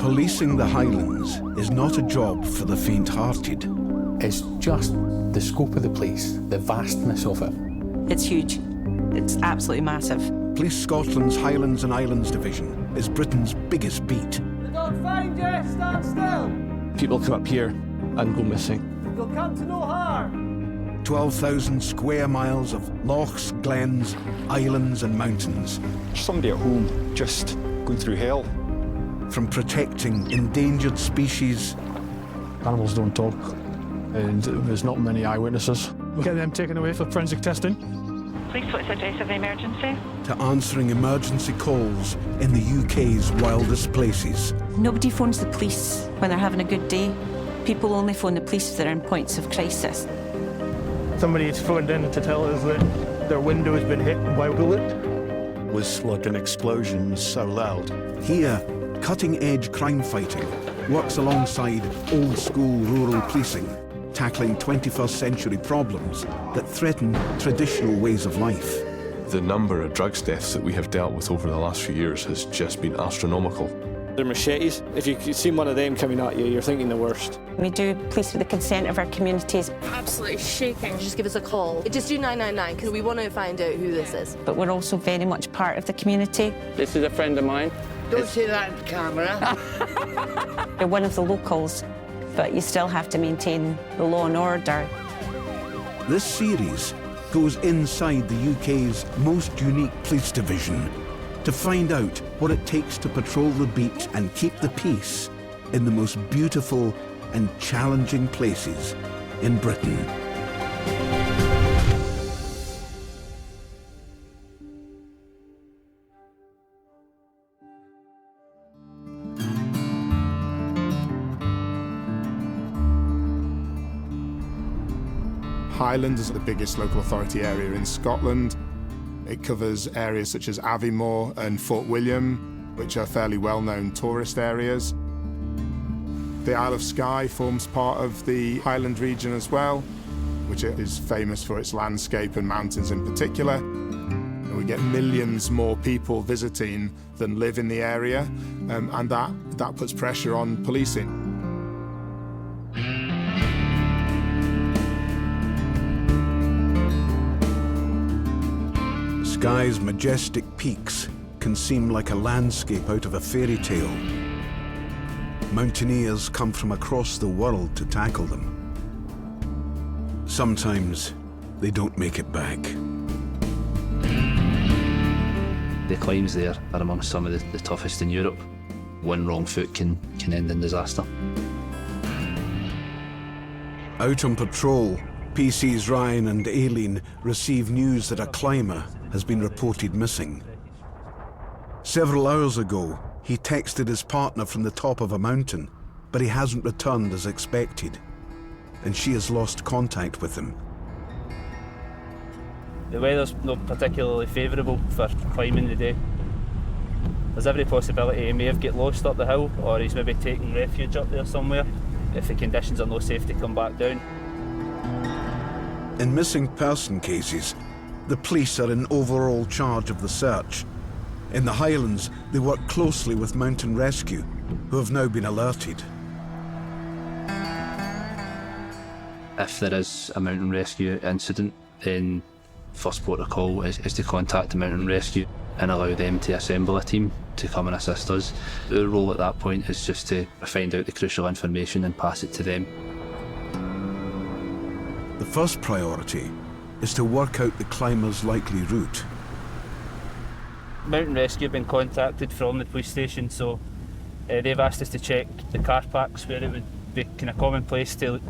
Policing the Highlands is not a job for the faint-hearted. It's just the scope of the place, the vastness of it. It's huge. It's absolutely massive. Police Scotland's Highlands and Islands Division is Britain's biggest beat. They don't find you, stand still. People come up here and go missing. You'll come to no harm. 12,000 square miles of lochs, glens, islands and mountains. Somebody at home just going through hell. From protecting endangered species. Animals don't talk, and there's not many eyewitnesses. We get them taken away for forensic testing. Please, what's the address of the emergency? To answering emergency calls in the UK's wildest places. Nobody phones the police when they're having a good day. People only phone the police if they're in points of crisis. Somebody's phoned in to tell us that their window has been hit by a bullet. It was like an explosion, so loud. Here, cutting-edge crime fighting works alongside old-school rural policing, tackling 21st century problems that threaten traditional ways of life. The number of drugs deaths that we have dealt with over the last few years has just been astronomical. They're machetes. If you see one of them coming at you, you're thinking the worst. We do police with the consent of our communities. Absolutely shaking. Just give us a call. Just do 999 because we want to find out who this is. But we're also very much part of the community. This is a friend of mine. Don't say that on camera. You're one of the locals, but you still have to maintain the law and order. This series goes inside the UK's most unique police division to find out what it takes to patrol the beat and keep the peace in the most beautiful and challenging places in Britain. Highlands is the biggest local authority area in Scotland. It covers areas such as Aviemore and Fort William, which are fairly well-known tourist areas. The Isle of Skye forms part of the Highland region as well, which is famous for its landscape and mountains in particular. And we get millions more people visiting than live in the area, and that puts pressure on policing. Skye's majestic peaks can seem like a landscape out of a fairy tale. Mountaineers come from across the world to tackle them. Sometimes they don't make it back. The climbs there are amongst some of the toughest in Europe. One wrong foot can end in disaster. Out on patrol, PCs Ryan and Aileen receive news that a climber has been reported missing. Several hours ago, he texted his partner from the top of a mountain, but he hasn't returned as expected, and she has lost contact with him. The weather's not particularly favourable for climbing today. There's every possibility he may have got lost up the hill, or he's maybe taking refuge up there somewhere if the conditions are not safe to come back down. In missing person cases, the police are in overall charge of the search. In the Highlands, they work closely with Mountain Rescue, who have now been alerted. If there is a mountain rescue incident, then first port of call is to contact the mountain rescue and allow them to assemble a team to come and assist us. Our role at that point is just to find out the crucial information and pass it to them. The first priority is to work out the climber's likely route. Mountain Rescue have been contacted from the police station, so they've asked us to check the car parks where it would be kind of commonplace to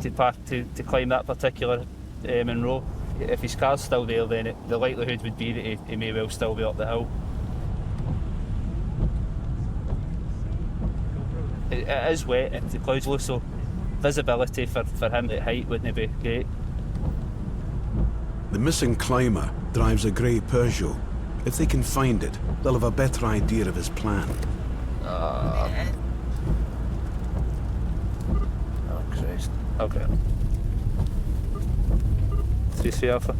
climb that particular row. If his car's still there, then the likelihood would be that he may well still be up the hill. It is wet, the clouds low, so visibility for him at height wouldn't be great. The missing climber drives a grey Peugeot. If they can find it, they'll have a better idea of his plan. Oh, Christ. Okay. 3-3 Alpha.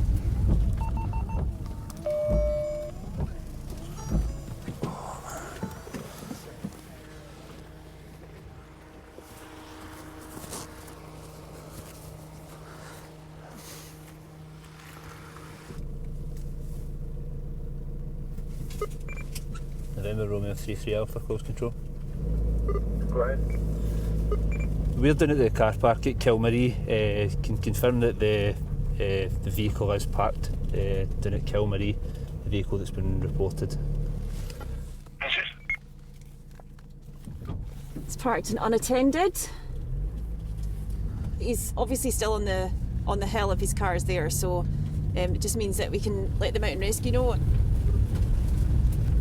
November Romeo 33 Alpha, close control. Right. We're down at the car park at Kilmarie. Can confirm that the vehicle is parked down at Kilmarie, the vehicle that's been reported. It's parked and unattended. He's obviously still on the hill if his car is there, so it just means that we can let the mountain rescue know.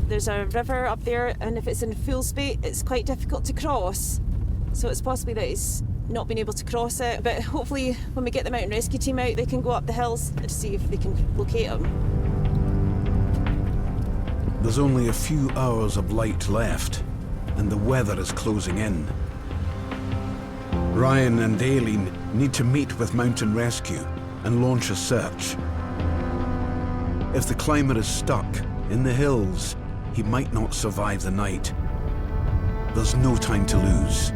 There's a river up there, and if it's in full spate, it's quite difficult to cross. So it's possibly that he's not been able to cross it, but hopefully when we get the mountain rescue team out, they can go up the hills to see if they can locate him. There's only a few hours of light left, and the weather is closing in. Ryan and Aileen need to meet with Mountain Rescue and launch a search. If the climber is stuck in the hills, he might not survive the night. There's no time to lose.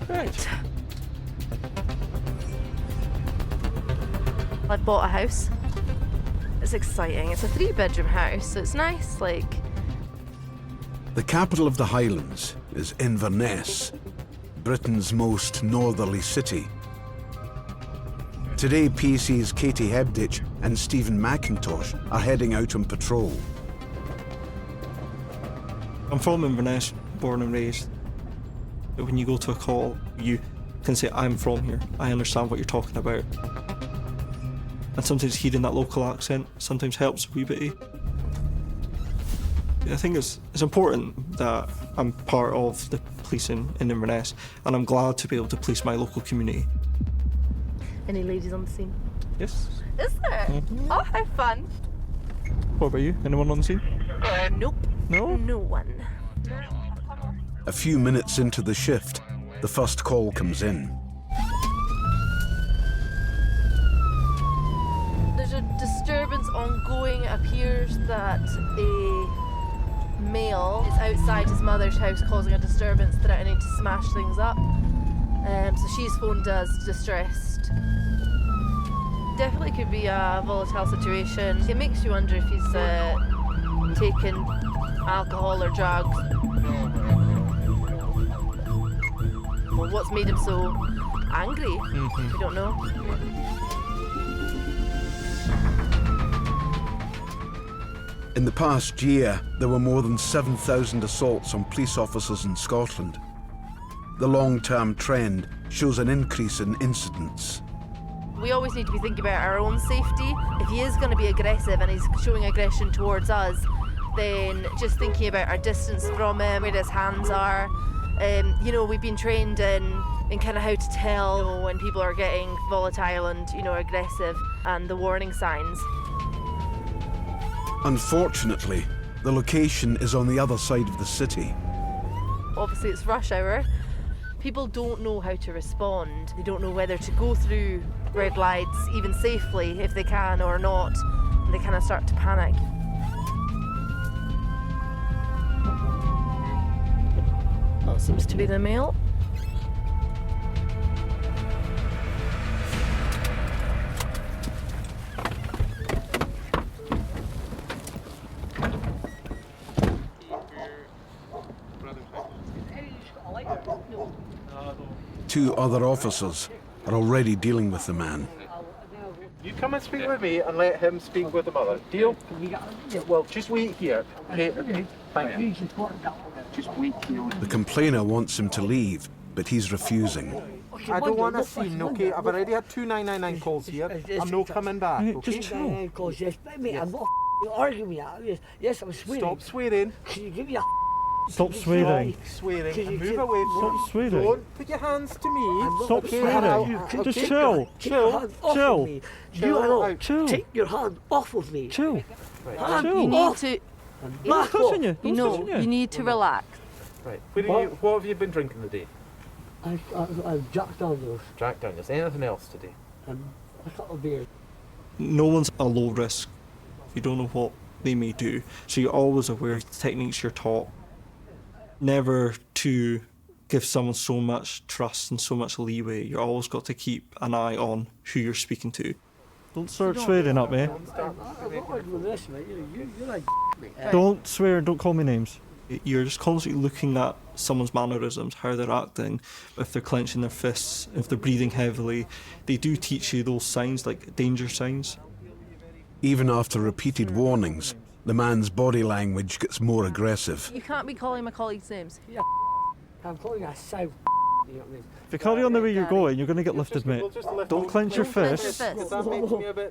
Right. I bought a house. It's exciting. It's a 3-bedroom house, so it's nice, like... The capital of the Highlands is Inverness, Britain's most northerly city. Today, PC's Katie Hebditch and Stephen McIntosh are heading out on patrol. I'm from Inverness, born and raised. When you go to a call, you can say, I'm from here, I understand what you're talking about. And sometimes hearing that local accent sometimes helps a wee bit. I think it's important that I'm part of the policing in Inverness, and I'm glad to be able to police my local community. Any ladies on the scene? Yes. Is there? Mm-hmm. Oh, how fun. What about you? Anyone on the scene? Nope. No? No one. A few minutes into the shift, the first call comes in. There's a disturbance ongoing. It appears that a male is outside his mother's house causing a disturbance, threatening to smash things up. So she's phoned us distressed. Definitely could be a volatile situation. It makes you wonder if he's taken alcohol or drugs. Well, what's made him so angry? We don't know. In the past year, there were more than 7,000 assaults on police officers in Scotland. The long-term trend shows an increase in incidents. We always need to be thinking about our own safety. If he is going to be aggressive and he's showing aggression towards us, then just thinking about our distance from him, where his hands are. You know, we've been trained in kind of how to tell when people are getting volatile and, you know, aggressive, and the warning signs. Unfortunately, the location is on the other side of the city. Obviously it's rush hour. People don't know how to respond. They don't know whether to go through red lights, even safely, if they can or not. And they kind of start to panic. That seems to be the male. Two other officers are already dealing with the man. You come and speak with me and let him speak with the mother. Deal? Well, just wait here. Okay. Thank you. Just wait here. The complainer wants him to leave, but he's refusing. I don't want a scene, okay? I've already had 2 999 calls here. I'm not coming back, okay? Just chill. Yes, mate, I'm not arguing with you. Yes, I'm swearing. Stop swearing. Can you give me a Stop swearing. Swearing. Can you Move away from Stop me. swearing. Don't put your hands to me. Stop okay? swearing. Just chill. Chill. You are not. Chill. Take your hand off of me. Chill. You Chill. need to... Who's touching you? You know, you need to relax. Right. What have you been drinking today? I've Jack Daniels. Jack Daniels. Anything else today? A couple of beers. No one's a low risk. You don't know what they may do. So you're always aware of the techniques you're taught. Never to gives someone so much trust and so much leeway. You've always got to keep an eye on who you're speaking to. Don't start swearing at me. Don't swear, don't call me names. You're just constantly looking at someone's mannerisms, how they're acting, if they're clenching their fists, if they're breathing heavily. They do teach you those signs, like danger signs. Even after repeated warnings, the man's body language gets more aggressive. You can't be calling my colleagues' names. Yeah, I'm calling a south. You know what I mean? If you carry on the way you're going, you're going to get lifted, mate. Don't clench your fists. Okay,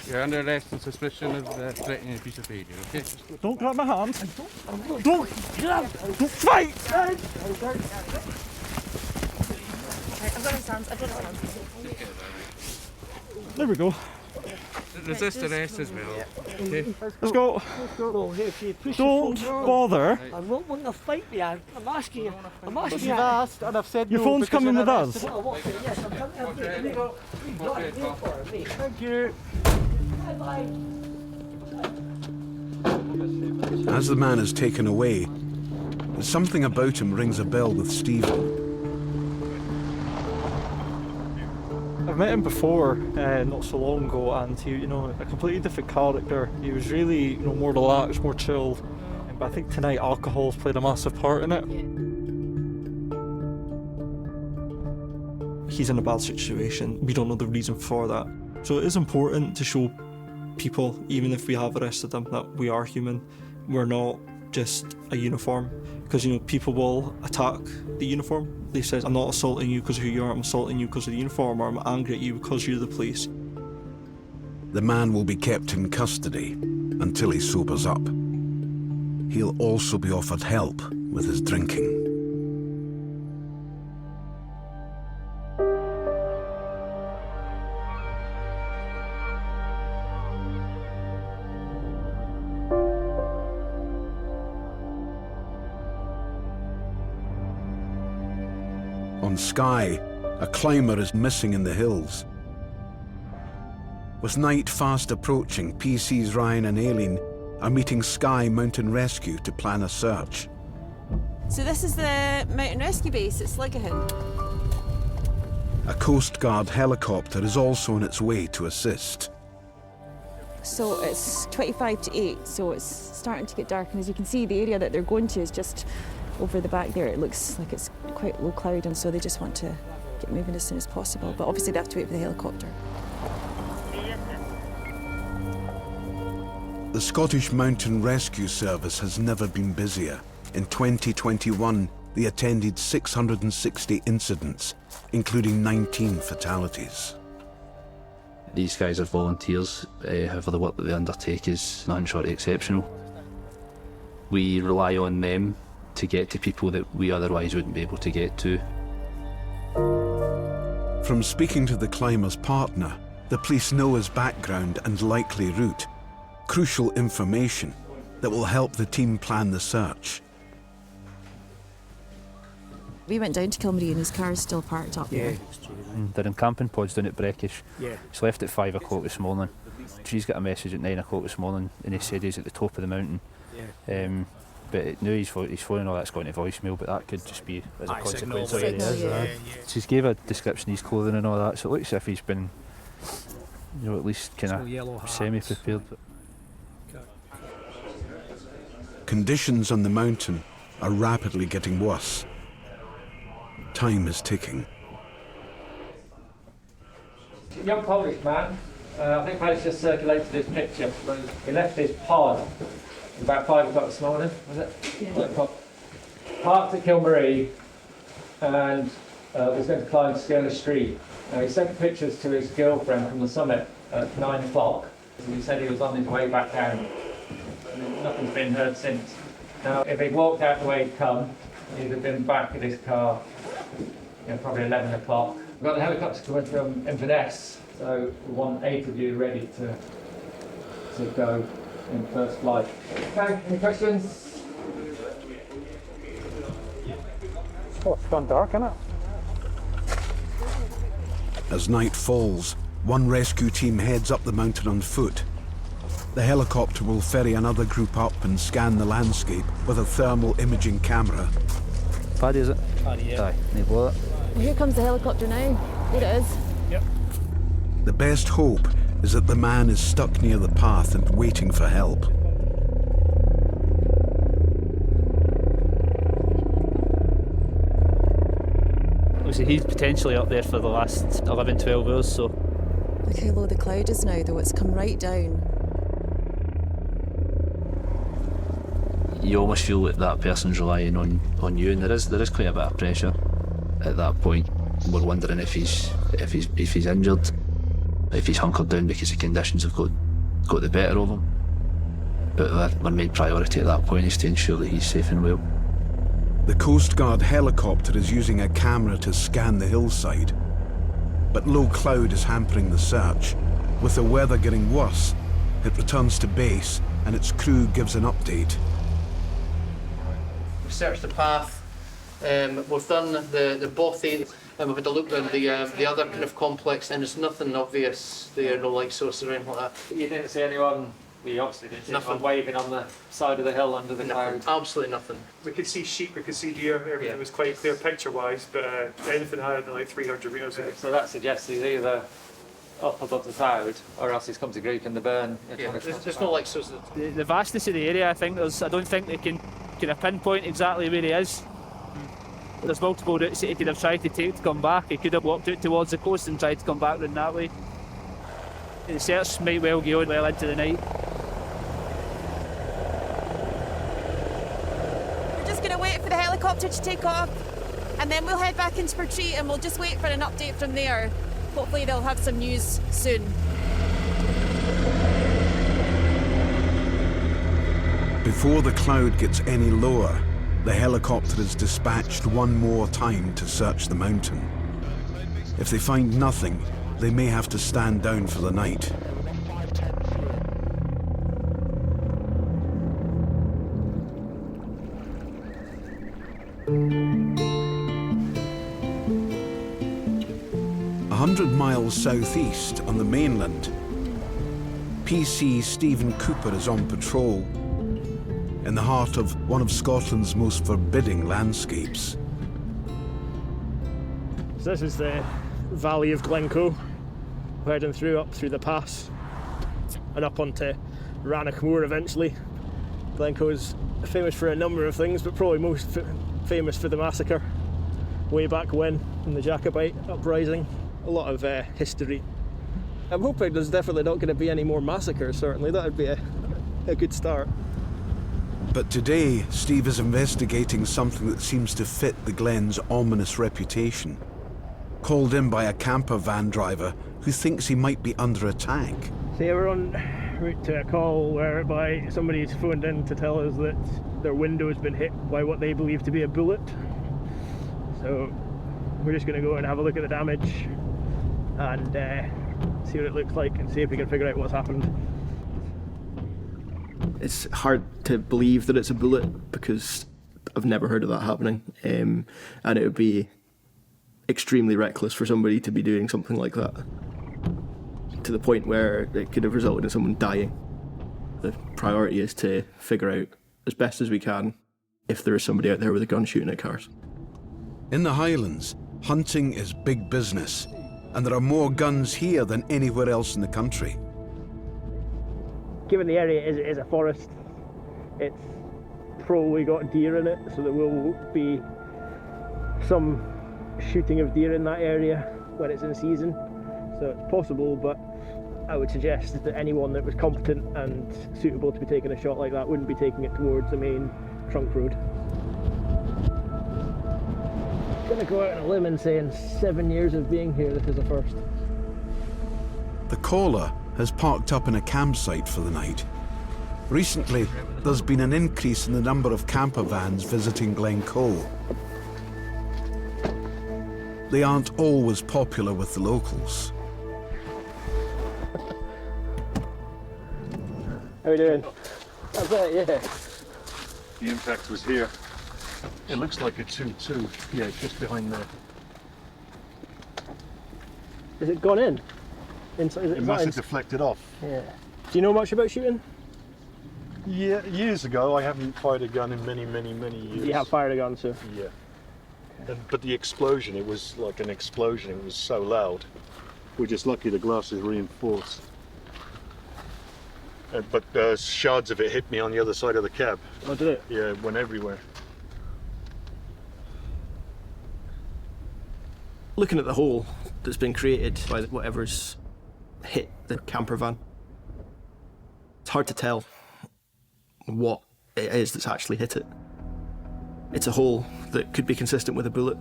you're under arrest on suspicion of threatening abusive behaviour, okay? Don't grab my hand. Don't fight! I've got his hands. There we go. Resist arrest as well. Okay. Let's go. Don't bother. I'm not wanting to fight me. I'm asking you. You've asked, and I've said Your no phone's because coming you're with arrested. us. Yes, I'm coming. Thank you. As the man is taken away, something about him rings a bell with Stephen. I've met him before, not so long ago, and he, a completely different character. He was really, more relaxed, more chilled. But I think tonight alcohol's played a massive part in it. He's in a bad situation. We don't know the reason for that. So it is important to show people, even if we have arrested them, that we are human. We're not just a uniform. Because, people will attack the uniform. They say, I'm not assaulting you because of who you are, I'm assaulting you because of the uniform, or I'm angry at you because you're the police. The man will be kept in custody until he sobers up. He'll also be offered help with his drinking. On Skye, a climber is missing in the hills. With night fast approaching, PCs Ryan and Aileen are meeting Skye Mountain Rescue to plan a search. So this is the Mountain Rescue Base at Sliggahan. A Coast Guard helicopter is also on its way to assist. So it's 25 to 8, so it's starting to get dark, and as you can see, the area that they're going to is just over the back there. It looks like it's quite low cloud, and so they just want to get moving as soon as possible, but obviously they have to wait for the helicopter. The Scottish Mountain Rescue Service has never been busier. In 2021, they attended 660 incidents, including 19 fatalities. These guys are volunteers, however the work that they undertake is nothing short of exceptional. We rely on them to get to people that we otherwise wouldn't be able to get to. From speaking to the climber's partner, the police know his background and likely route, crucial information that will help the team plan the search. We went down to Kilmarie and his car is still parked up there. They're in camping pods down at Breckish. Yeah. He's left at 5 o'clock this morning. She's got a message at 9 o'clock this morning, and he said he's at the top of the mountain. Yeah. But now he's phoning all that's going to voicemail, but that could just be as a consequence of signal, it. yeah. She's gave a description of his clothing and all that, so it looks as if he's been, at least kind of semi-prepared. Conditions on the mountain are rapidly getting worse. Time is ticking. Young Polish man, I think Paris just circulated his picture. He left his pod about 5 o'clock this morning, was it? Yeah. Parked at Kilmarie and was going to climb Skye Street. He sent pictures to his girlfriend from the summit at 9 o'clock. He said he was on his way back down. And nothing's been heard since. Now, if he'd walked out the way he'd come, he'd have been back at his car, probably 11 o'clock. We've got the helicopter coming from Inverness, so we want 8 of you ready to go in first flight. Okay, any questions? Oh, it's gone dark, isn't it? As night falls, one rescue team heads up the mountain on foot. The helicopter will ferry another group up and scan the landscape with a thermal imaging camera. Paddy, is it? Paddy, yeah. Aye, they blow it. Well, here comes the helicopter now. There it is. Yep. The best hope is that the man is stuck near the path and waiting for help. Obviously, he's potentially up there for the last 11, 12 hours, so. Look how low the cloud is now, though. It's come right down. You almost feel like that person's relying on you, and there is quite a bit of pressure at that point. We're wondering if he's injured, if he's hunkered down because the conditions have got the better of him. But our main priority at that point is to ensure that he's safe and well. The Coast Guard helicopter is using a camera to scan the hillside. But low cloud is hampering the search. With the weather getting worse, it returns to base and its crew gives an update. We've searched the path, we've done the bothy, and we've had a look around the other kind of complex, and there's nothing obvious there, no light source or anything like that. You didn't see anyone? We obviously didn't see anyone waving on the side of the hill under the cloud? Absolutely nothing. We could see sheep, we could see deer, everything was quite clear picture-wise, but anything higher than like 300 metres. So that suggests he's either up above the cloud, or else he's come to grief in the burn. Yeah, there's no light source. The vastness of the area, I don't think they can kind of pinpoint exactly where he is. There's multiple routes that he could have tried to take to come back. He could have walked out towards the coast and tried to come back round that way. The search might well go on well into the night. We're just going to wait for the helicopter to take off, and then we'll head back into retreat and we'll just wait for an update from there. Hopefully they'll have some news soon. Before the cloud gets any lower, the helicopter is dispatched one more time to search the mountain. If they find nothing, they may have to stand down for the night. A 100 miles southeast on the mainland, PC Stephen Cooper is on patrol in the heart of one of Scotland's most forbidding landscapes. So this is the valley of Glencoe, heading up through the pass and up onto Rannoch Moor eventually. Glencoe is famous for a number of things, but probably most famous for the massacre way back when in the Jacobite uprising. A lot of history. I'm hoping there's definitely not going to be any more massacres, certainly. That would be a good start. But today, Steve is investigating something that seems to fit the Glen's ominous reputation. Called in by a camper van driver who thinks he might be under attack. So yeah, we're en route to a call whereby somebody's phoned in to tell us that their window has been hit by what they believe to be a bullet. So we're just going to go and have a look at the damage and see what it looks like and see if we can figure out what's happened. It's hard to believe that it's a bullet because I've never heard of that happening, and it would be extremely reckless for somebody to be doing something like that to the point where it could have resulted in someone dying. The priority is to figure out as best as we can if there is somebody out there with a gun shooting at cars. In the Highlands, hunting is big business, and there are more guns here than anywhere else in the country. Given the area is a forest, it's probably got deer in it, so there will be some shooting of deer in that area when it's in season. So it's possible, but I would suggest that anyone that was competent and suitable to be taking a shot like that wouldn't be taking it towards the main trunk road. I'm gonna go out on a limb and say in 7 years of being here, this is a first. The caller has parked up in a campsite for the night. Recently, there's been an increase in the number of camper vans visiting Glencoe. They aren't always popular with the locals. How are we doing? That's it, yeah. The impact was here. It looks like a 2-2. Yeah, just behind there. Is it gone in? It must have deflected off. Yeah. Do you know much about shooting? Yeah, years ago. I haven't fired a gun in many years. You have fired a gun, so? Yeah. But the explosion, it was like an explosion. It was so loud. We're just lucky the glass is reinforced. But shards of it hit me on the other side of the cab. Oh, did it? Yeah, it went everywhere. Looking at the hole that's been created by whatever's hit the camper van, it's hard to tell what it is that's actually hit it. It's a hole that could be consistent with a bullet.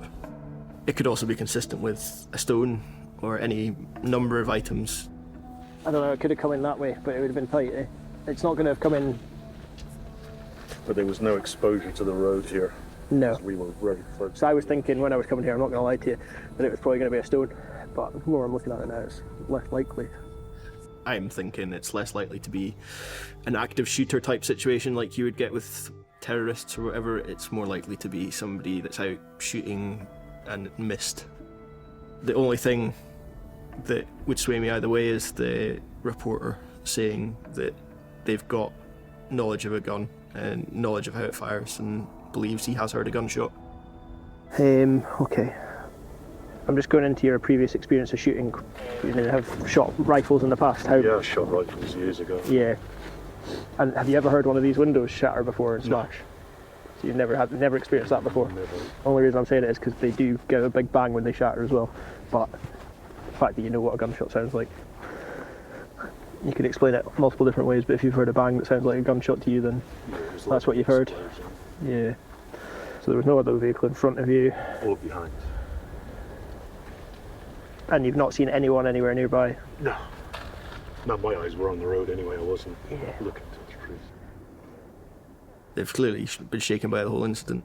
It could also be consistent with a stone or any number of items. I don't know, it could have come in that way, but it would have been tight, eh? It's not going to have come in... But there was no exposure to the road here. No. We were very close. So I was thinking when I was coming here, I'm not going to lie to you, that it was probably going to be a stone, but the more I'm looking at it now, it's less likely. I'm thinking it's less likely to be an active shooter type situation like you would get with terrorists or whatever. It's more likely to be somebody that's out shooting and missed. The only thing that would sway me either way is the reporter saying that they've got knowledge of a gun and knowledge of how it fires and believes he has heard a gunshot. Okay. I'm just going into your previous experience of shooting. You have shot rifles in the past. Yeah, I shot rifles years ago. Yeah. And have you ever heard one of these windows shatter before and smash? So you've never experienced that before? Never. The only reason I'm saying it is because they do give a big bang when they shatter as well. But the fact that you know what a gunshot sounds like, you can explain it multiple different ways, but if you've heard a bang that sounds like a gunshot to you, then that's what you've heard. Yeah. So there was no other vehicle in front of you. Or behind. And you've not seen anyone anywhere nearby? No. No, my eyes were on the road anyway. I wasn't looking to the trees. They've clearly been shaken by the whole incident.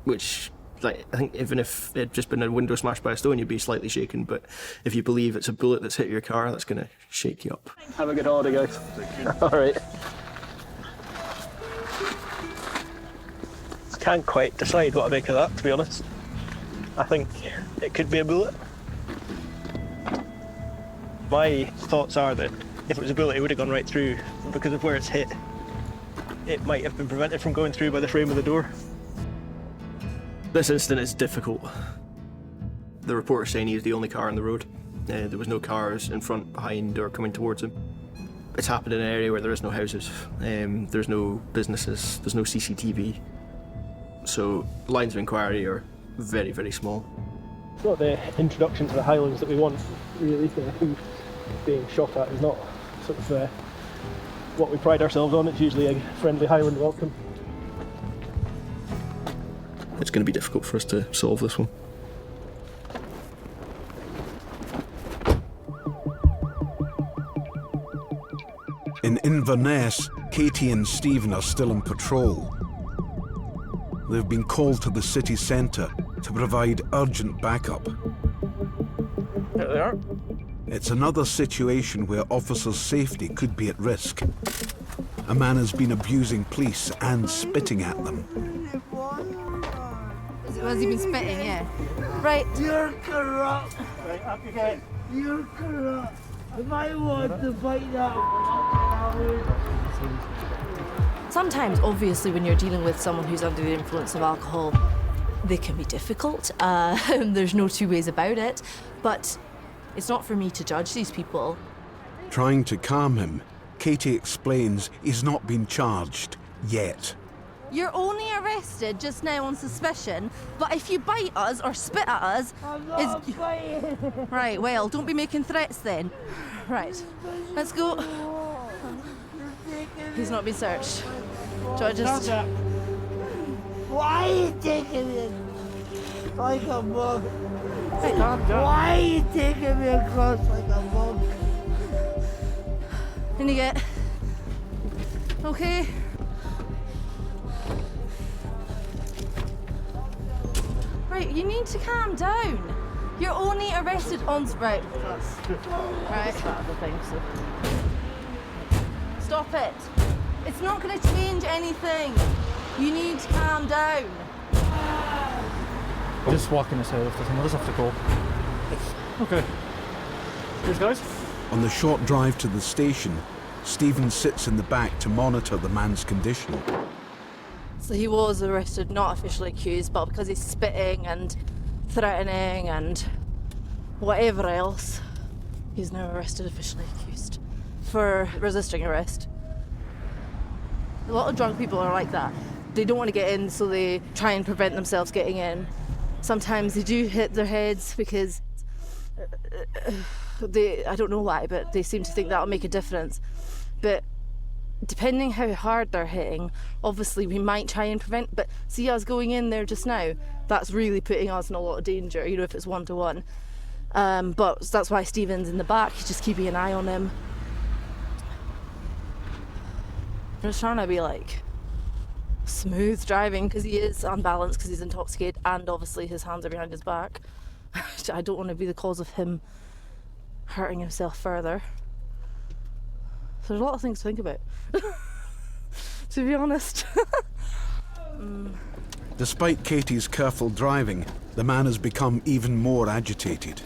Which, like, I think even if it had just been a window smashed by a stone, you'd be slightly shaken. But if you believe it's a bullet that's hit your car, that's going to shake you up. Have a good holiday, guys. All right. I can't quite decide what to make of that, to be honest. I think it could be a bullet. My thoughts are that if it was a bullet, it would have gone right through. Because of where it's hit, it might have been prevented from going through by the frame of the door. This incident is difficult. The reporter's saying he was the only car on the road. There was no cars in front, behind, or coming towards him. It's happened in an area where there is no houses. There's no businesses. There's no CCTV. So lines of inquiry are very, very small. It's not the introduction to the Highlands that we want, really. Who's being shot at is not sort of what we pride ourselves on. It's usually a friendly Highland welcome. It's going to be difficult for us to solve this one. In Inverness, Katie and Stephen are still on patrol. They've been called to the city centre to provide urgent backup. There they are. It's another situation where officers' safety could be at risk. A man has been abusing police and spitting at them. Has he been spitting? Yeah. Right. You're corrupt. Right, up again. You're corrupt. If I want to fight that. Sometimes, obviously, when you're dealing with someone who's under the influence of alcohol, they can be difficult. There's no two ways about it. But it's not for me to judge these people. Trying to calm him, Katie explains he's not been charged yet. You're only arrested just now on suspicion, but if you bite us or spit at us, right, well, don't be making threats then. Right, let's go. He's not been searched. Do I just... Why are you taking it like a monk? Hey, calm down. Why are you taking me across like a monk? Can you get... Okay. Right, you need to calm down. You're only arrested on... Right. Right. I don't think so. Stop it. It's not going to change anything. You need to calm down. Just walking us out if there's another stuff to call. Okay. Cheers, guys. On the short drive to the station, Stephen sits in the back to monitor the man's condition. So he was arrested, not officially accused, but because he's spitting and threatening and whatever else, he's now arrested, officially accused for resisting arrest. A lot of drunk people are like that. They don't want to get in, so they try and prevent themselves getting in. Sometimes they do hit their heads because I don't know why, but they seem to think that'll make a difference. But depending how hard they're hitting, obviously we might try and prevent, but see us going in there just now, that's really putting us in a lot of danger, you know, if it's one-to-one. But that's why Stephen's in the back, he's just keeping an eye on him. I'm just trying to be like smooth driving because he is unbalanced because he's intoxicated and obviously his hands are behind his back. I don't want to be the cause of him hurting himself further. So there's a lot of things to think about, to be honest. Despite Katie's careful driving, the man has become even more agitated.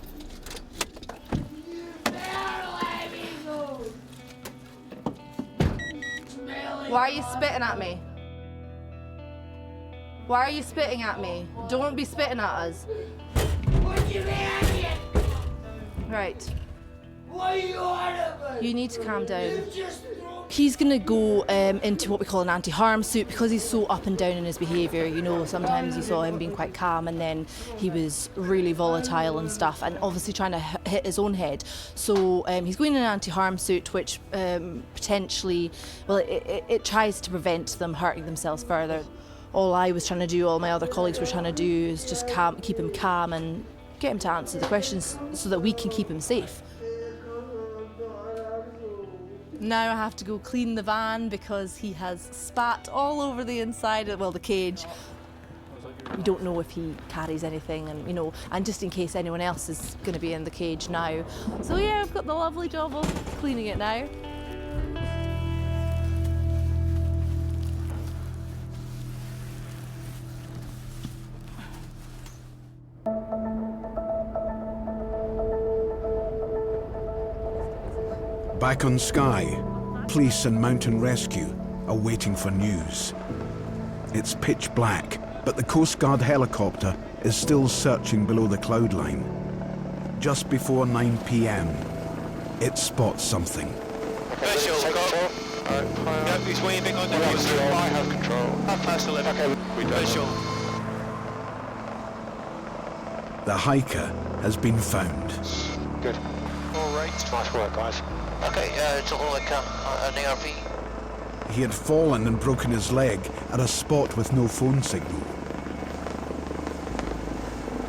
Why are you spitting at me? Why are you spitting at me? Don't be spitting at us. Right. What are you on about? You need to calm down. He's going to go into what we call an anti-harm suit because he's so up and down in his behaviour. You know, sometimes you saw him being quite calm and then he was really volatile and stuff and obviously trying to hit his own head. So he's going in an anti-harm suit which potentially, well, it tries to prevent them hurting themselves further. All I was trying to do, all my other colleagues were trying to do is just keep him calm and get him to answer the questions so that we can keep him safe. Now I have to go clean the van because he has spat all over the inside of, well, the cage. We don't know if he carries anything and, you know, and just in case anyone else is going to be in the cage now. So yeah, I've got the lovely job of cleaning it now. Back on Skye, police and mountain rescue are waiting for news. It's pitch black, but the Coast Guard helicopter is still searching below the cloud line. Just before 9 p.m, it spots something. Visual, Yep, he's waving on the news. I have control. 11:30. Okay, visual. The hiker has been found. Good. All right. Nice work, guys. Okay, it's all like an ARV. He had fallen and broken his leg at a spot with no phone signal.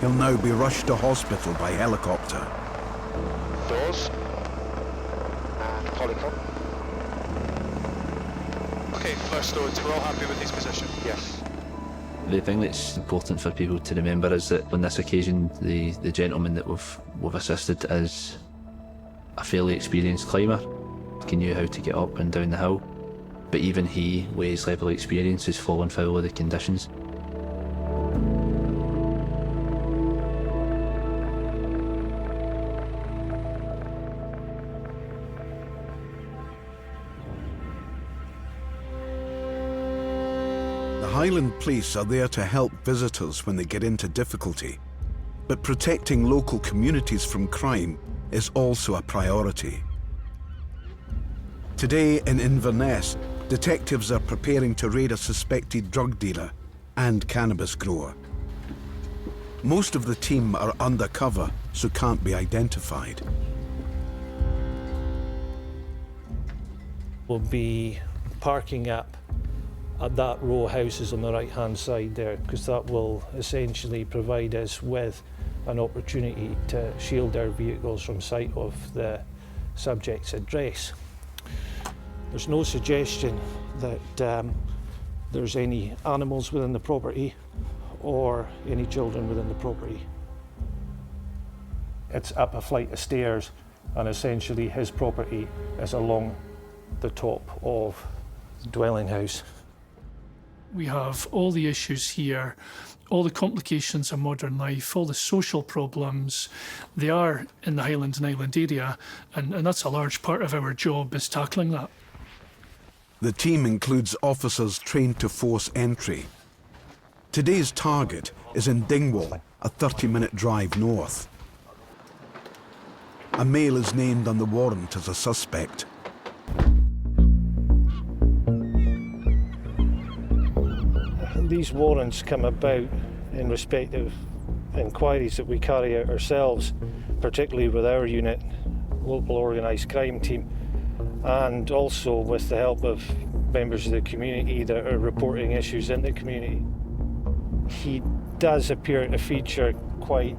He'll now be rushed to hospital by helicopter. Doors. And polycom. Okay, first stones, we're all happy with his position? Yes. The thing that's important for people to remember is that on this occasion, the gentleman that we've assisted is a fairly experienced climber. He knew how to get up and down the hill, but even he, with his level of experience, has fallen foul of the conditions. The Highland police are there to help visitors when they get into difficulty, but protecting local communities from crime is also a priority. Today in Inverness, detectives are preparing to raid a suspected drug dealer and cannabis grower. Most of the team are undercover, so can't be identified. We'll be parking up at that row of houses on the right-hand side there, because that will essentially provide us with an opportunity to shield our vehicles from sight of the subject's address. There's no suggestion that there's any animals within the property or any children within the property. It's up a flight of stairs, and essentially his property is along the top of the dwelling house. We have all the issues here, all the complications of modern life, all the social problems. They are in the Highlands and Island area, and that's a large part of our job, is tackling that. The team includes officers trained to force entry. Today's target is in Dingwall, a 30-minute drive north. A male is named on the warrant as a suspect. These warrants come about in respect of inquiries that we carry out ourselves, particularly with our unit, local organised crime team, and also with the help of members of the community that are reporting issues in the community. He does appear to feature quite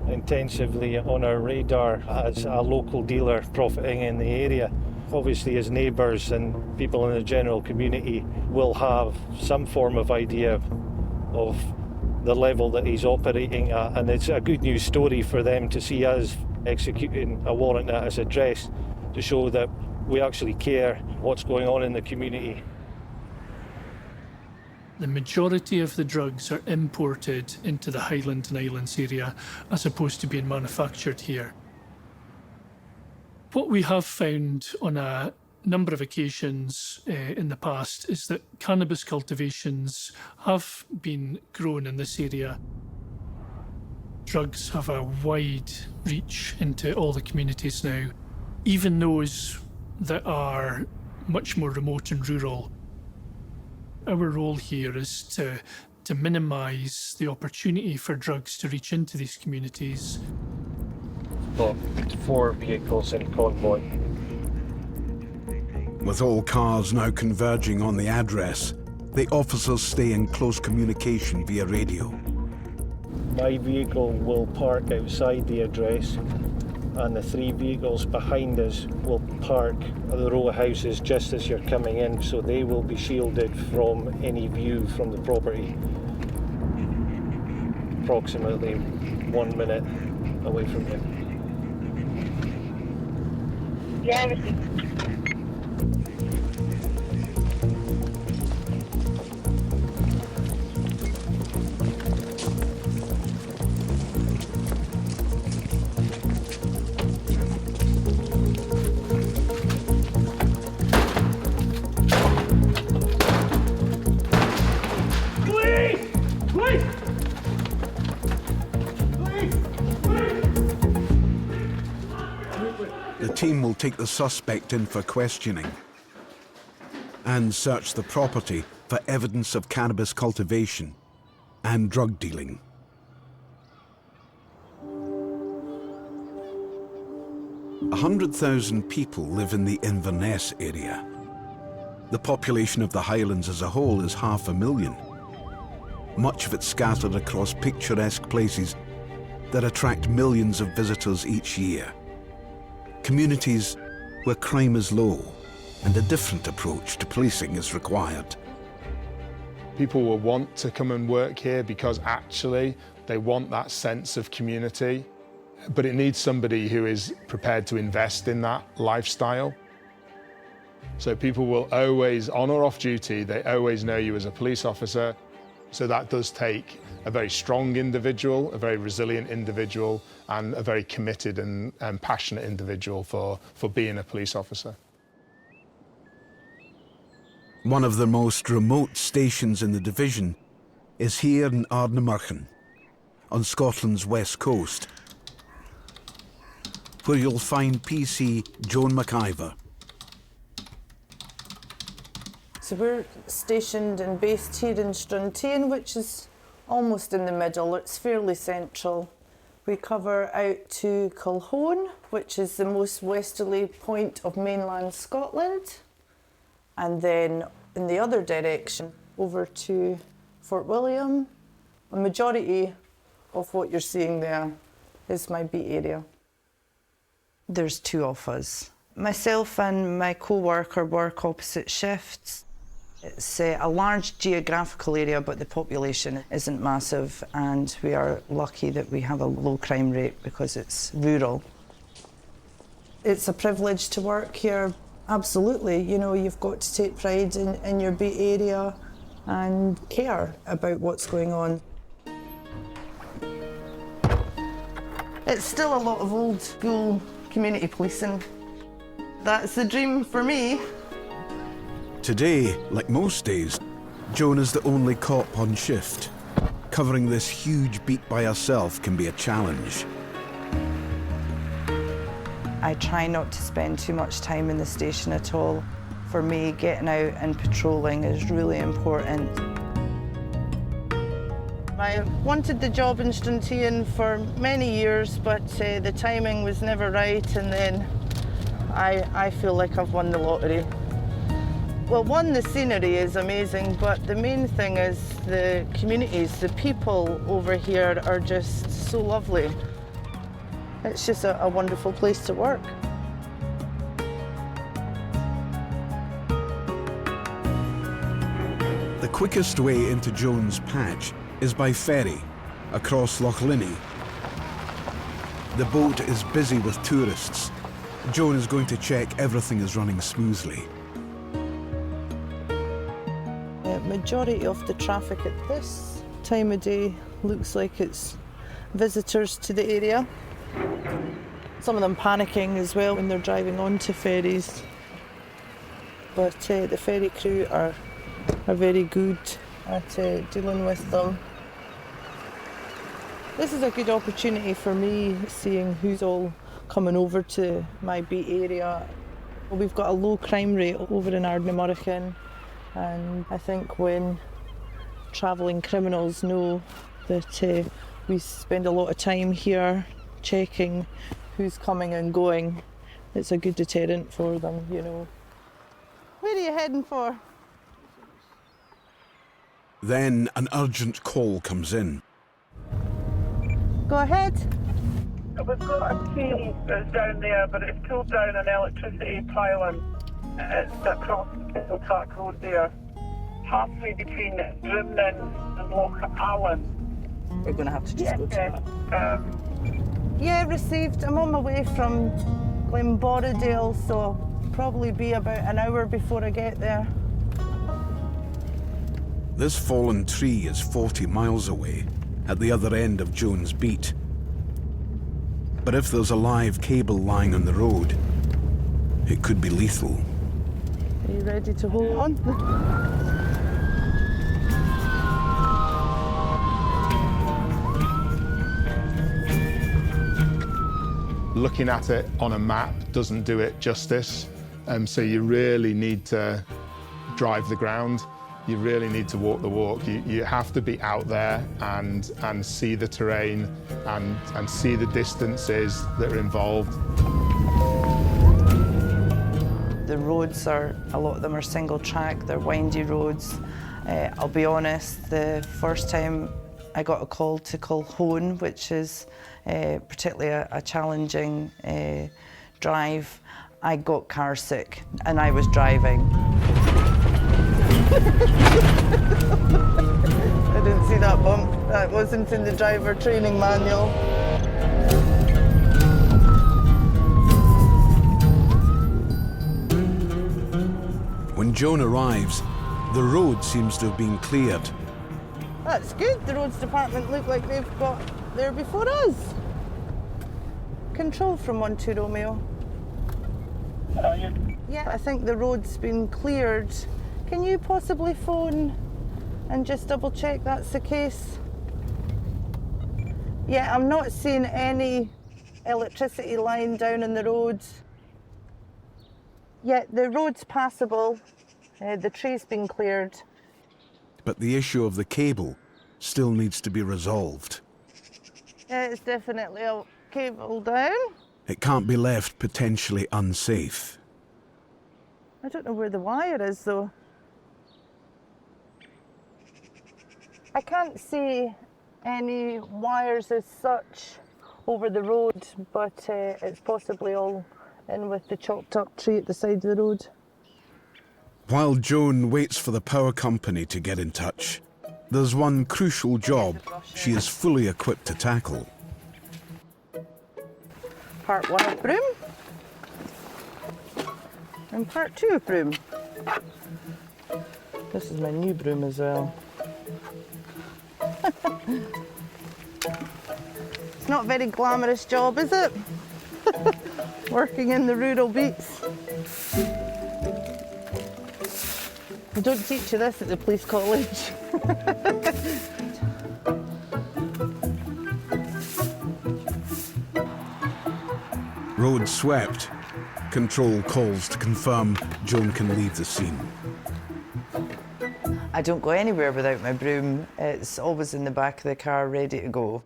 intensively on our radar as a local dealer profiting in the area. Obviously, his neighbours and people in the general community will have some form of idea of the level that he's operating at, and it's a good news story for them to see us executing a warrant at his address to show that we actually care what's going on in the community. The majority of the drugs are imported into the Highland and Islands area as opposed to being manufactured here. What we have found on a number of occasions in the past is that cannabis cultivations have been grown in this area. Drugs have a wide reach into all the communities now, even those that are much more remote and rural. Our role here is to minimise the opportunity for drugs to reach into these communities. Got 4 vehicles in convoy. With all cars now converging on the address, the officers stay in close communication via radio. My vehicle will park outside the address, and the 3 vehicles behind us will park at the row of houses just as you're coming in, so they will be shielded from any view from the property. Approximately 1 minute away from you. Yeah, everything. The team will take the suspect in for questioning and search the property for evidence of cannabis cultivation and drug dealing. A 100,000 people live in the Inverness area. The population of the Highlands as a whole is 500,000. Much of it scattered across picturesque places that attract millions of visitors each year. Communities where crime is low and a different approach to policing is required. People will want to come and work here because actually they want that sense of community, but it needs somebody who is prepared to invest in that lifestyle. So people will always, on or off duty, they always know you as a police officer. So that does take a very strong individual, a very resilient individual, and a very committed and passionate individual for being a police officer. One of the most remote stations in the division is here in Ardnamurchan, on Scotland's west coast, where you'll find PC Joan McIver. So we're stationed and based here in Struntain, which is almost in the middle. It's fairly central. We cover out to Culhone, which is the most westerly point of mainland Scotland, and then in the other direction over to Fort William. A majority of what you're seeing there is my beat area. There's 2 of us. Myself and my co-worker work opposite shifts. It's a large geographical area, but the population isn't massive, and we are lucky that we have a low crime rate because it's rural. It's a privilege to work here, absolutely. You know, you've got to take pride in your beat area and care about what's going on. It's still a lot of old school community policing. That's the dream for me. Today, like most days, Joan is the only cop on shift. Covering this huge beat by herself can be a challenge. I try not to spend too much time in the station at all. For me, getting out and patrolling is really important. I wanted the job in Struntian for many years, but the timing was never right, and then I feel like I've won the lottery. Well, one, the scenery is amazing, but the main thing is the communities, the people over here are just so lovely. It's just a wonderful place to work. The quickest way into Joan's patch is by ferry, across Loch Linney. The boat is busy with tourists. Joan is going to check everything is running smoothly. The majority of the traffic at this time of day looks like it's visitors to the area. Some of them panicking as well when they're driving onto ferries. But the ferry crew are very good at dealing with them. This is a good opportunity for me, seeing who's all coming over to my beat area. We've got a low crime rate over in Ardnamurchan, and I think when travelling criminals know that we spend a lot of time here checking who's coming and going, it's a good deterrent for them, you know. Where are you heading for? Then an urgent call comes in. Go ahead. We've got a field that's down there, but it's pulled down an electricity pylon. It's across the Park Road there, halfway between Drimnin and Loch Allen. We're going to have to just go to that. Yeah, received. I'm on my way from Glenborradale, so probably be about an hour before I get there. This fallen tree is 40 miles away, at the other end of Joan's beat. But if there's a live cable lying on the road, it could be lethal. Are you ready to hold on? Looking at it on a map doesn't do it justice, so you really need to drive the ground. You really need to walk the walk. You have to be out there and see the terrain and see the distances that are involved. The roads a lot of them are single track, they're windy roads. I'll be honest, the first time I got a call to Culhone, which is particularly a challenging drive, I got car sick and I was driving. I didn't see that bump. That wasn't in the driver training manual. When Joan arrives, the road seems to have been cleared. That's good. The roads department look like they've got there before us. Control from 12 Romeo. Yeah, I think the road's been cleared. Can you possibly phone and just double check that's the case? Yeah, I'm not seeing any electricity line down in the road. Yeah, the road's passable. The tree's been cleared. But the issue of the cable still needs to be resolved. Yeah, it's definitely a cable down. It can't be left potentially unsafe. I don't know where the wire is though. I can't see any wires as such over the road, but it's possibly all in with the chopped up tree at the side of the road. While Joan waits for the power company to get in touch, there's one crucial job she is fully equipped to tackle. Part 1 of broom and part 2 of broom. This is my new broom as well. It's not a very glamorous job, is it? Working in the rural beats. We don't teach you this at the police college. Road swept. Control calls to confirm Joan can leave the scene. I don't go anywhere without my broom. It's always in the back of the car, ready to go.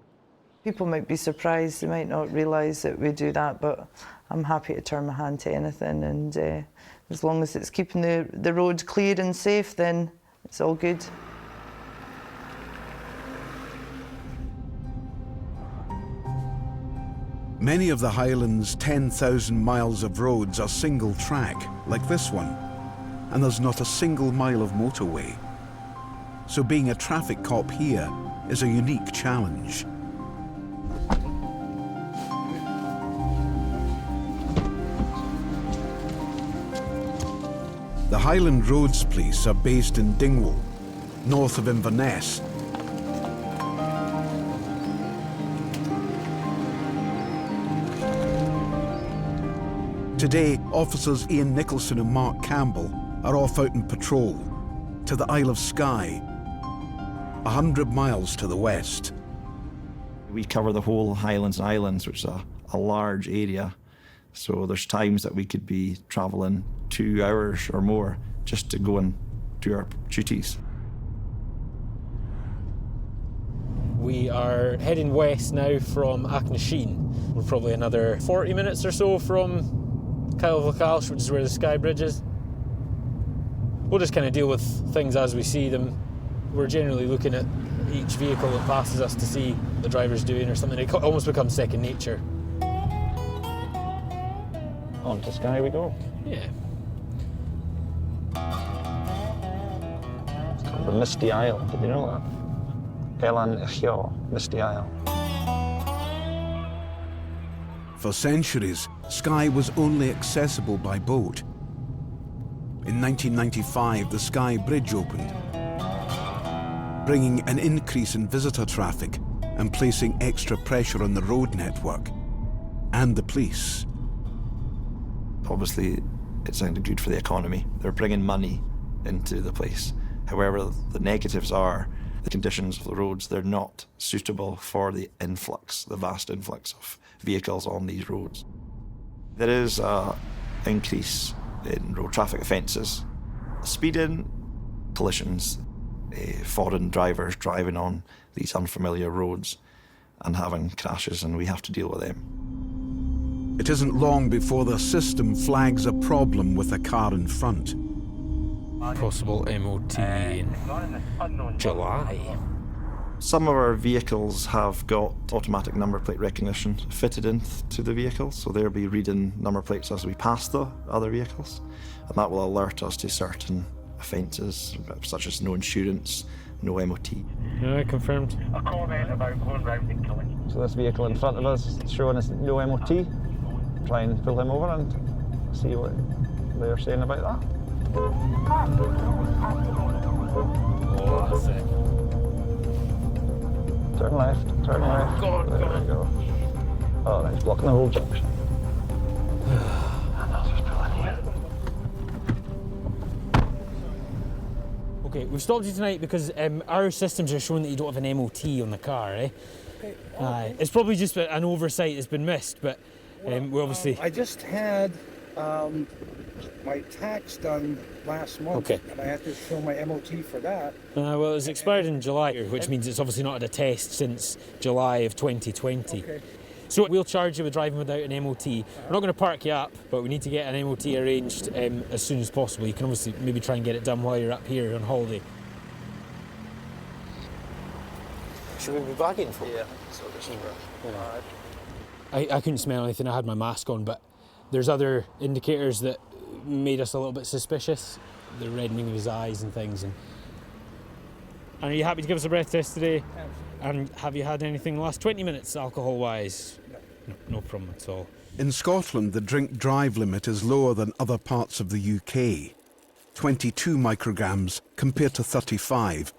People might be surprised, they might not realise that we do that, but I'm happy to turn my hand to anything, and as long as it's keeping the road clear and safe, then it's all good. Many of the Highlands' 10,000 miles of roads are single track, like this one, and there's not a single mile of motorway. So being a traffic cop here is a unique challenge. The Highland Roads Police are based in Dingwall, north of Inverness. Today, officers Ian Nicholson and Mark Campbell are off out on patrol to the Isle of Skye, 100 miles to the west. We cover the whole Highlands and Islands, which is a large area. So there's times that we could be travelling 2 hours or more just to go and do our duties. We are heading west now from Achnasheen. We're probably another 40 minutes or so from Kyle-Vacalsh, which is where the Skye Bridge is. We'll just kind of deal with things as we see them. We're generally looking at each vehicle that passes us to see what the driver's doing or something. It almost becomes second nature. On to Skye we go. Yeah. It's called the Misty Isle, did you know that? Elan Echio, Misty Isle. For centuries, Skye was only accessible by boat. In 1995, the Skye Bridge opened, bringing an increase in visitor traffic and placing extra pressure on the road network and the police. Obviously, it sounded good for the economy. They're bringing money into the place. However, the negatives are the conditions of the roads. They're not suitable for the influx, the vast influx of vehicles on these roads. There is an increase in road traffic offences. Speeding, collisions, foreign drivers driving on these unfamiliar roads and having crashes, and we have to deal with them. It isn't long before the system flags a problem with a car in front. Possible MOT in July. Some of our vehicles have got automatic number plate recognition fitted into the vehicle, so they'll be reading number plates as we pass the other vehicles, and that will alert us to certain offences, such as no insurance, no MOT. Yeah, confirmed. A comment about going round and killing. So this vehicle in front of us is showing us no MOT. Try and pull him over and see what they're saying about that. Oh, that's it. Turn left, turn left. God, there we go. Oh, that's blocking the whole junction. Okay, we've stopped you tonight because our systems are showing that you don't have an MOT on the car, eh? It's probably just an oversight that's been missed, but we obviously... I just had my tax done last month, okay, and I had to show my MOT for that. Well, it was expired in July, which means it's obviously not had a test since July of 2020. Okay. So we'll charge you with driving without an MOT. We're not going to park you up, but we need to get an MOT arranged as soon as possible. You can obviously maybe try and get it done while you're up here on holiday. Should we be bagging for? Yeah. I couldn't smell anything. I had my mask on, but there's other indicators that made us a little bit suspicious. The reddening of his eyes and things. And are you happy to give us a breath test today? And have you had anything in the last 20 minutes, alcohol-wise? No problem at all. In Scotland, the drink-drive limit is lower than other parts of the UK. 22 micrograms compared to 35,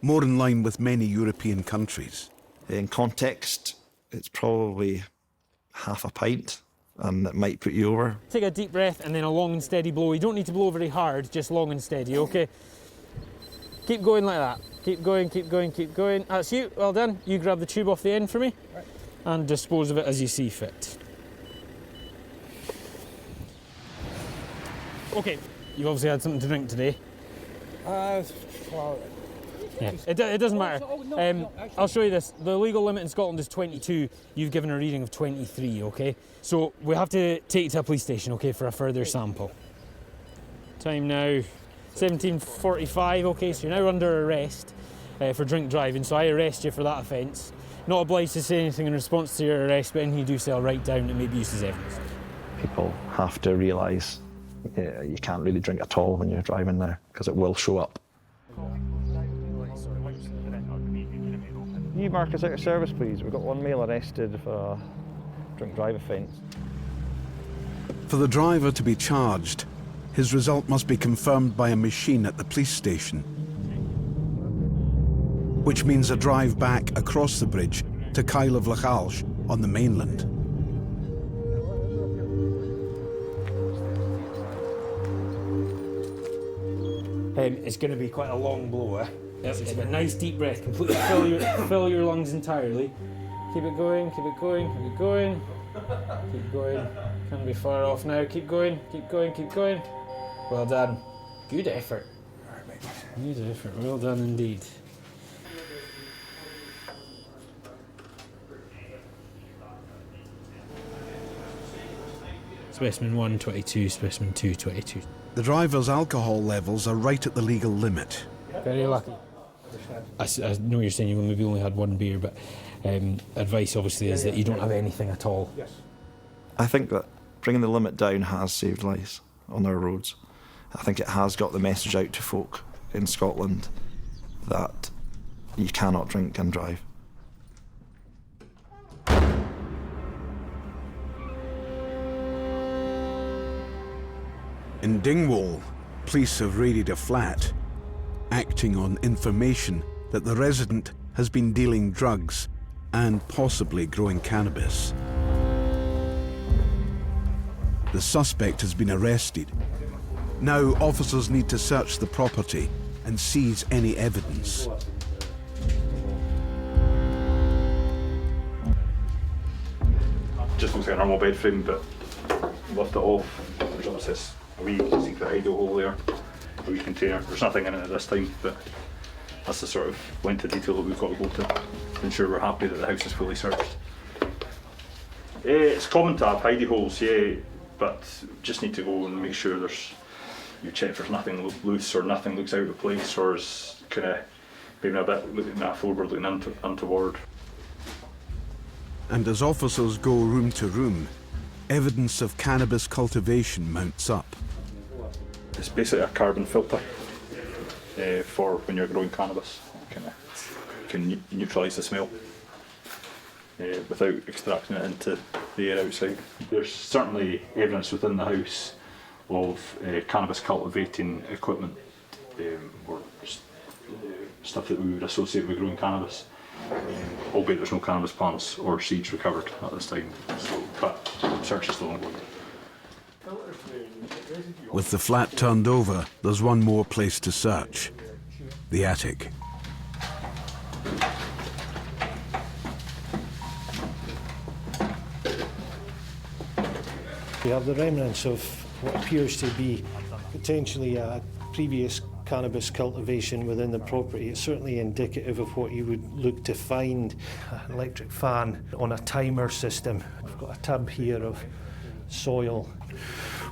more in line with many European countries. In context, it's probably half a pint and it might put you over. Take a deep breath and then a long and steady blow. You don't need to blow very hard, just long and steady, okay? Keep going like that. Keep going, keep going, keep going. That's you, well done. You grab the tube off the end for me and dispose of it as you see fit. Okay, you've obviously had something to drink today. Well, Yeah, it doesn't matter. I'll show you this. The legal limit in Scotland is 22. You've given a reading of 23, okay? So we have to take you to a police station, okay, for a further sample. Time now, 17:45, okay, so you're now under arrest for drink driving, so I arrest you for that offence. Not obliged to say anything in response to your arrest, but anything you do say I'll write down and maybe use as evidence. People have to realise you can't really drink at all when you're driving now, because it will show up. You mark us out of service, please. We've got one male arrested for a drink drive offence. For the driver to be charged, his result must be confirmed by a machine at the police station, which means a drive back across the bridge to Kyle of Lachalsh on the mainland. It's going to be quite a long blow, Take a nice deep breath, completely fill your lungs entirely. Keep it going, keep it going, keep it going. Keep going. Can't be far off now. Keep going, keep going, keep going. Well done. Good effort. Good effort. Well done indeed. Specimen 1, 22, specimen 2, 22. The driver's alcohol levels are right at the legal limit. Very lucky. I know you're saying you maybe only had one beer, but advice obviously is that you don't have anything at all. Yes. I think that bringing the limit down has saved lives on our roads. I think it has got the message out to folk in Scotland that you cannot drink and drive. In Dingwall, police have raided a flat, acting on information that the resident has been dealing drugs and possibly growing cannabis. The suspect has been arrested. Now officers need to search the property and seize any evidence. Just looks like a normal bed frame, but lift it off. There's obviously a wee secret idle hole there, a wee container. There's nothing in it at this time, but that's the sort of length of detail that we've got to go to ensure we're happy that the house is fully searched. It's common to have hidey holes, yeah, but just need to go and make sure you check there's nothing loose or nothing looks out of place or is kind of maybe a bit looking forward, looking untoward. And as officers go room to room, evidence of cannabis cultivation mounts up. It's basically a carbon filter for when you're growing cannabis. Can neutralise the smell without extracting it into the air outside. There's certainly evidence within the house of cannabis cultivating equipment or stuff that we would associate with growing cannabis, albeit there's no cannabis plants or seeds recovered at this time, but search is still ongoing. With the flat turned over, there's one more place to search: the attic. We have the remnants of what appears to be potentially a previous cannabis cultivation within the property. It's certainly indicative of what you would look to find. An electric fan on a timer system. We've got a tub here of soil.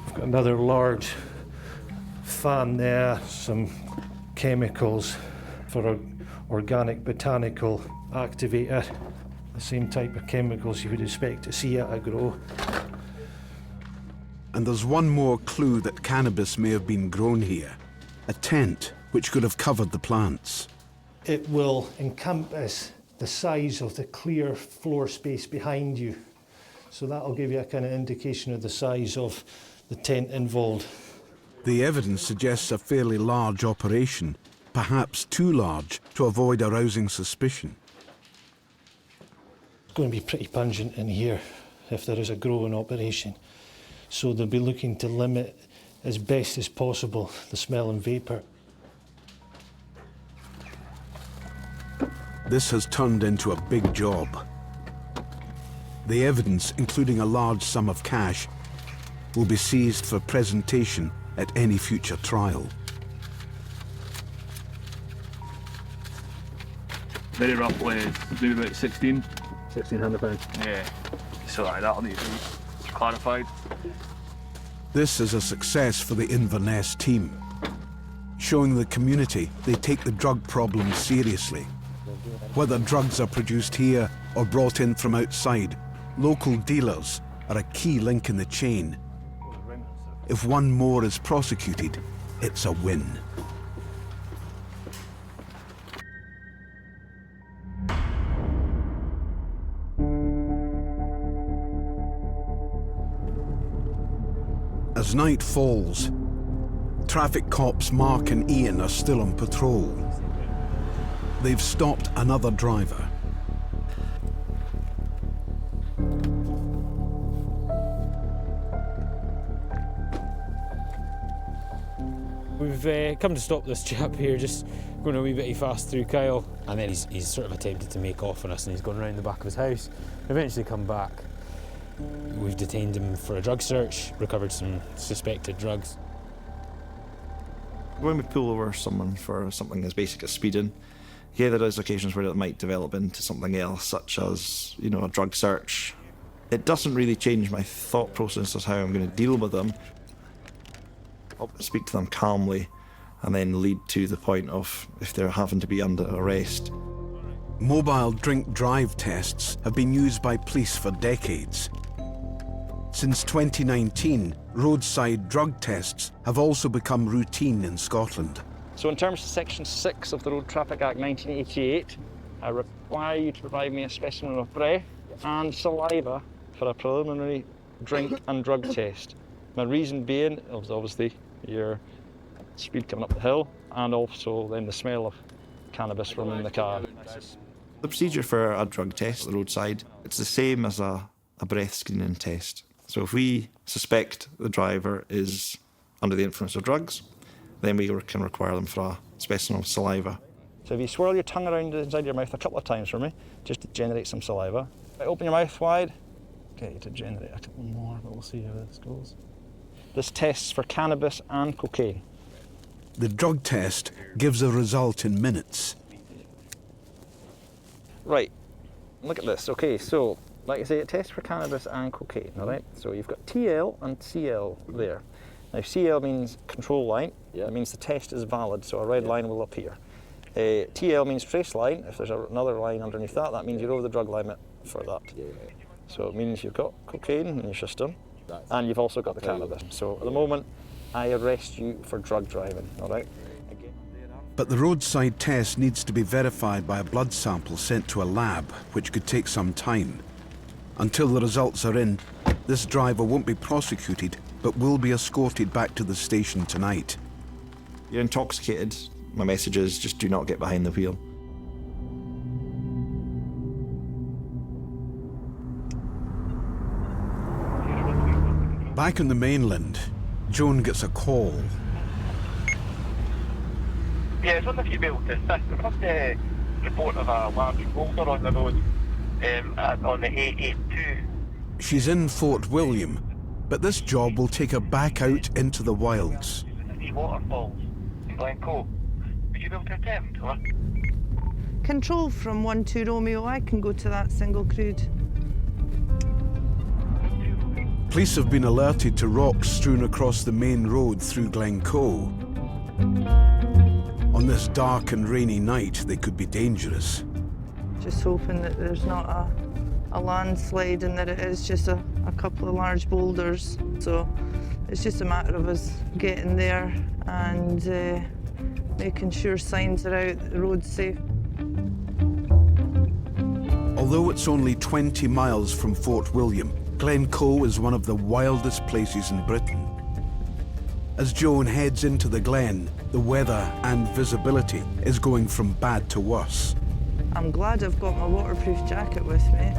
We've got another large fan there, some chemicals for an organic botanical activator. The same type of chemicals you would expect to see at a grow. And there's one more clue that cannabis may have been grown here: a tent which could have covered the plants. It will encompass the size of the clear floor space behind you. So that'll give you a kind of indication of the size of the tent involved. The evidence suggests a fairly large operation, perhaps too large to avoid arousing suspicion. It's going to be pretty pungent in here. if there is a growing operation. So they'll be looking to limit as best as possible the smell and vapour. This has turned into a big job. The evidence, including a large sum of cash, will be seized for presentation at any future trial. Very roughly, do about 1,600 pounds. Yeah, so that'll need to be clarified. This is a success for the Inverness team, showing the community they take the drug problem seriously. Whether drugs are produced here or brought in from outside, local dealers are a key link in the chain. If one more is prosecuted, it's a win. As night falls, traffic cops Mark and Ian are still on patrol. They've stopped another driver. We've come to stop this chap here, just going a wee bit fast through Kyle, and then he's sort of attempted to make off on us, and he's gone around the back of his house. Eventually come back. We've detained him for a drug search, recovered some suspected drugs. When we pull over someone for something as basic as speeding, yeah, there is occasions where it might develop into something else, such as, you know, a drug search. It doesn't really change my thought process as how I'm going to deal with them. I'll speak to them calmly and then lead to the point of if they're having to be under arrest. Mobile drink drive tests have been used by police for decades. Since 2019, roadside drug tests have also become routine in Scotland. So in terms of Section 6 of the Road Traffic Act 1988, I require you to provide me a specimen of breath and saliva for a preliminary drink and drug test. My reason being is obviously your speed coming up the hill and also then the smell of cannabis from in the car. The procedure for a drug test at the roadside, it's the same as a breath screening test. So if we suspect the driver is under the influence of drugs, then we can require them for a specimen of saliva. So if you swirl your tongue around inside your mouth a couple of times for me, just to generate some saliva. Open your mouth wide. Okay, to generate a couple more, but we'll see how this goes. This tests for cannabis and cocaine. The drug test gives a result in minutes. Right, look at this. Okay, so like I say, it tests for cannabis and cocaine, all right? So you've got TL and CL there. Now CL means control line. It means the test is valid, so a red line will appear. TL means trace line. If there's another line underneath that, that means you're over the drug limit for that. So it means you've got cocaine in your system, and you've also got the cannabis. So at the moment, I arrest you for drug driving, all right? But the roadside test needs to be verified by a blood sample sent to a lab, which could take some time. Until the results are in, this driver won't be prosecuted, but will be escorted back to the station tonight. You're intoxicated. My message is just do not get behind the wheel. Back on the mainland, Joan gets a call. Yeah, I was wondering if you'd be able to assist. We've had the report of a large boulder on the road on the A82. She's in Fort William, but this job will take her back out into the wilds. These waterfalls in Glencoe. Would you be able to attempt, or? Control from 1-2 Romeo, I can go to that single crude. Police have been alerted to rocks strewn across the main road through Glencoe. On this dark and rainy night, they could be dangerous. Just hoping that there's not a landslide and that it is just a couple of large boulders. So it's just a matter of us getting there and making sure signs are out, the road's safe. Although it's only 20 miles from Fort William, Glencoe is one of the wildest places in Britain. As Joan heads into the glen, the weather and visibility is going from bad to worse. I'm glad I've got my waterproof jacket with me.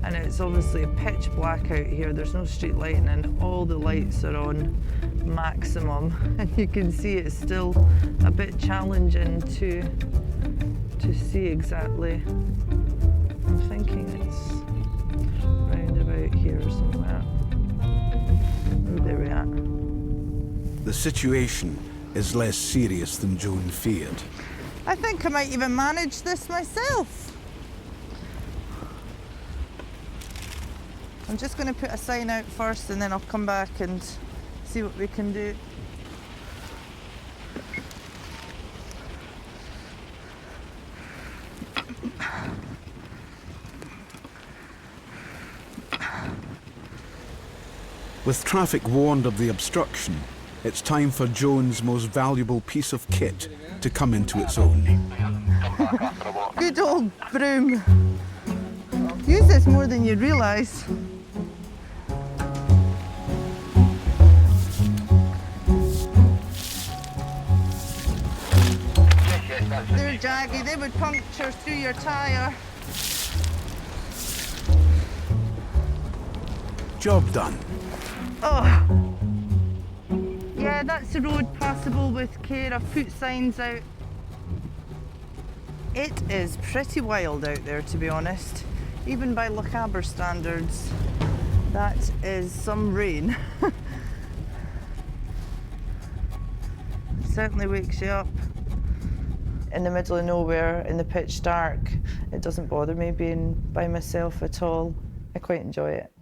and it's obviously a pitch black out here. There's no street lighting and all the lights are on maximum, and you can see it's still a bit challenging to see exactly. I'm thinking it's round about here somewhere. Oh, there we are. The situation is less serious than Joan feared. I think I might even manage this myself. I'm just going to put a sign out first and then I'll come back and see what we can do. With traffic warned of the obstruction, it's time for Joan's most valuable piece of kit to come into its own. Good old broom. Use this more than you realise. They're jaggy, they would puncture through your tyre. Job done. Oh. Yeah, that's the road passable with care. I've put signs out. It is pretty wild out there, to be honest. Even by Lochaber standards, that is some rain. Certainly wakes you up. In the middle of nowhere, in the pitch dark, it doesn't bother me being by myself at all. I quite enjoy it.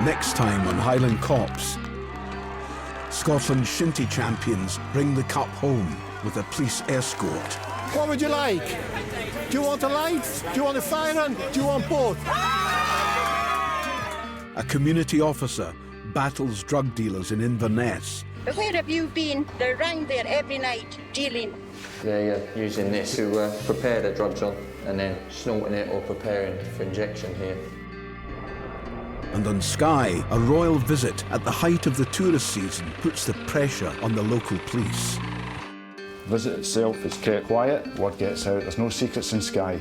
Next time on Highland Cops, Scotland's shinty champions bring the cup home with a police escort. What would you like? Do you want a light? Do you want a firearm? Do you want both? A community officer battles drug dealers in Inverness. Where have you been? They're round there every night, dealing. They're using this to prepare the drugs on and then snorting it or preparing for injection here. And on Skye, a royal visit at the height of the tourist season puts the pressure on the local police. The visit itself is kept quiet. Word gets out, there's no secrets in Skye.